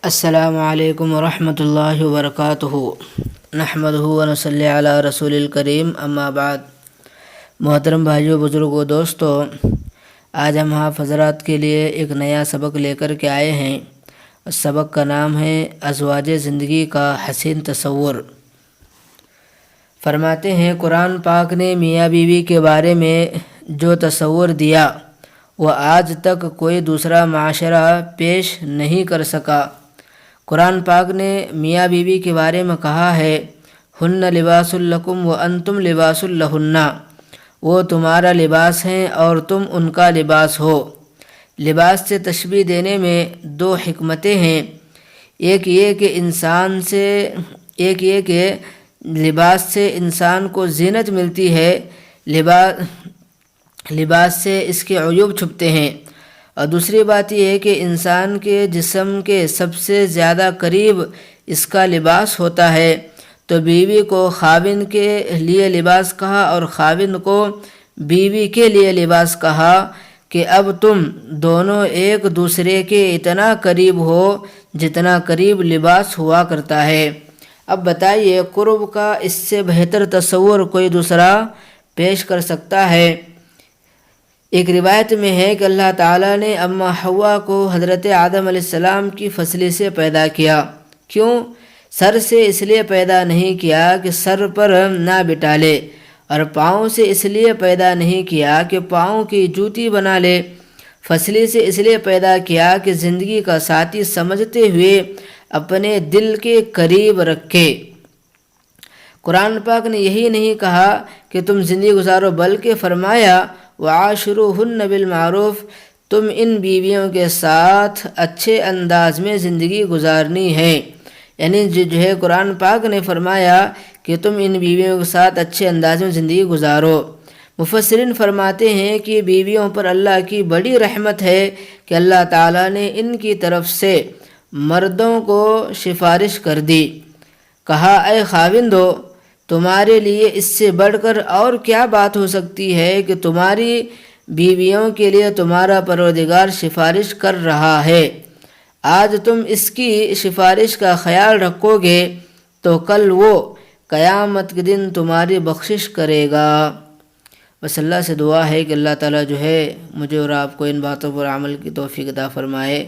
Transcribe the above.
السلام علیکم ورحمۃ اللہ وبرکاتہ نحمدہ ونصلی علی رسول الکریم اما بعد۔ محترم بھائیوں، بزرگوں، دوستو، آج ہم آپ حضرات کے لیے ایک نیا سبق لے کر کے آئے ہیں۔ اس سبق کا نام ہے ازواج زندگی کا حسین تصور۔ فرماتے ہیں قرآن پاک نے میاں بیوی کے بارے میں جو تصور دیا وہ آج تک کوئی دوسرا معاشرہ پیش نہیں کر سکا۔ قرآن پاک نے میاں بیوی کے بارے میں کہا ہے، ہن لباس لکم وانتم لباس لہن، وہ تمہارا لباس ہیں اور تم ان کا لباس ہو۔ لباس سے تشبیہ دینے میں دو حکمتیں ہیں۔ ایک یہ کہ لباس سے انسان کو زینت ملتی ہے، لباس سے اس کے عیوب چھپتے ہیں، اور دوسری بات یہ ہے کہ انسان کے جسم کے سب سے زیادہ قریب اس کا لباس ہوتا ہے۔ تو بیوی کو خاوند کے لیے لباس کہا اور خاوند کو بیوی کے لیے لباس کہا کہ اب تم دونوں ایک دوسرے کے اتنا قریب ہو جتنا قریب لباس ہوا کرتا ہے۔ اب بتائیے، قرب کا اس سے بہتر تصور کوئی دوسرا پیش کر سکتا ہے؟ ایک روایت میں ہے کہ اللہ تعالیٰ نے اماں حوا کو حضرت آدم علیہ السلام کی فصلی سے پیدا کیا۔ کیوں؟ سر سے اس لیے پیدا نہیں کیا کہ سر پر نہ بٹھا لے، اور پاؤں سے اس لیے پیدا نہیں کیا کہ پاؤں کی جوتی بنا لے۔ فصلی سے اس لیے پیدا کیا کہ زندگی کا ساتھی سمجھتے ہوئے اپنے دل کے قریب رکھے۔ قرآن پاک نے یہی نہیں کہا کہ تم زندگی گزارو، بلکہ فرمایا وعاشروہن بالمعروف، تم ان بیویوں کے ساتھ اچھے انداز میں زندگی گزارنی ہے۔ یعنی جو ہے قرآن پاک نے فرمایا کہ تم ان بیویوں کے ساتھ اچھے انداز میں زندگی گزارو۔ مفسرین فرماتے ہیں کہ بیویوں پر اللہ کی بڑی رحمت ہے کہ اللہ تعالیٰ نے ان کی طرف سے مردوں کو سفارش کر دی۔ کہا، اے خاوندو، تمہارے لیے اس سے بڑھ کر اور کیا بات ہو سکتی ہے کہ تمہاری بیویوں کے لیے تمہارا پروردگار سفارش کر رہا ہے۔ آج تم اس کی سفارش کا خیال رکھو گے تو کل وہ قیامت کے دن تمہاری بخشش کرے گا۔ بس اللہ سے دعا ہے کہ اللہ تعالیٰ جو ہے مجھے اور آپ کو ان باتوں پر عمل کی توفیق عطا فرمائے۔